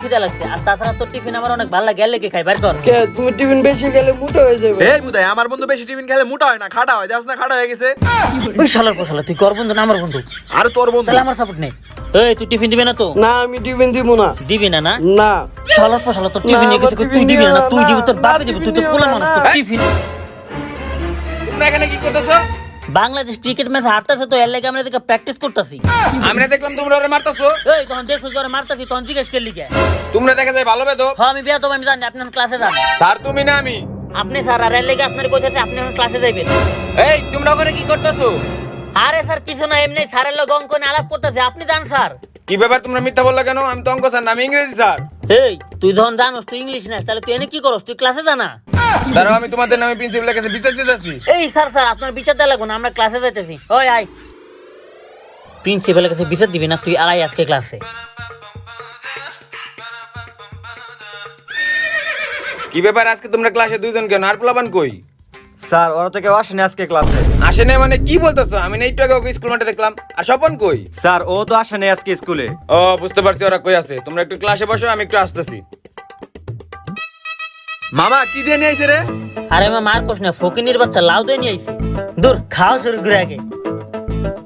খিদা লাগছে আর তাছাড়া তোর টিফিন আমার অনেক ভালো লাগে লেগে খাই বাইর কর কে তুমি টিফিন বেশি খেলে মোটা হয়ে যাবে। এই বুদাই আমার বন্ধু বেশি টিফিন খেলে মোটা হয় না, খাড়া হয়। দেখছ না খাড়া হয়ে গেছে। ওই শালার পোশালা তুই কর বন্ধু না আমার বন্ধু আর তোর বন্ধু তাহলে আমার সাপোর্ট নেই। এই তুই টিফিন দিবি না তো? না আমি টিফিন দিব না। দিবি না না? না শালার পোশালা তোর টিফিন নিয়ে গেছে তুই দিবি না, তুই দিবি তোর বাপে দিবি, তুই তো পোলা মানুষ তোর টিফিন। তোমরা এখানে কি করতেছো? বাংলাদেশ ক্রিকেট ম্যাচ হারতেছে তো এর লাগি আমরা এদিকে প্র্যাকটিস করতেছি। আমরা দেখলাম তোমরা ওরে মারতাছো। এই তখন দেখছো জ্বরে মারতাছি তখন জিজ্ঞেস করলি কে? তোমরা দেখা যায় ভালো বেদো। হ্যাঁ আমি বিয়া তো আমি জানি আপনার ক্লাসে যান। স্যার তুমি না আমি। আপনি স্যার আর এর লাগি আপনার কইতাছে আপনি এখন ক্লাসে যাইবেন। এই তোমরা ওখানে কি করতেছো? আরে স্যার কিছু না এমনি স্যারের লগে অঙ্ক নিয়ে আলাপ করতেছে, আপনি জান স্যার। কি ব্যাপার তোমরা মিথ্যা বললা কেন? আমি তো অঙ্ক স্যার না, আমি ইংরেজি স্যার। এই তুই যখন জানোস তুই ইংলিশ না তাহলে তুই এনে কি করস? তুই ক্লাসে জানা। দাঁড়াও আমি তোমাদের নামে প্রিন্সিপালের কাছে বিচার দিতেছি। এই স্যার স্যার আপনার বিচার দেওয়া লাগবে না, আমরা ক্লাসে যাইতেছি। ওই আয় প্রিন্সিপালের কাছে বিচার দিবি না, তুই আড়াই আজকে ক্লাসে। কি ব্যাপার আজকে তোমরা ক্লাসে দুইজন কেন? আর পোলাপান কই? স্যার ওরা তো কেউ আসেনি আজকে ক্লাসে। আসে না মানে কি বলতেছো? আমি না একটু আগে ওকে স্কুল মাঠে দেখলাম। আর স্বপন কই? স্যার ও তো আসেনি আজকে স্কুলে। ও বুঝতে পারছি ওরা কই আছে। তোমরা একটু ক্লাসে বসো, আমি একটু আসতেছি। মামা কি দিয়ে নিয়ে আইছে রে? আরে মা মার কোশ না ফকিনির বাচ্চা লাউ দিয়ে নিয়ে আইছি। দূর খাওয়া শুরু করে আগে।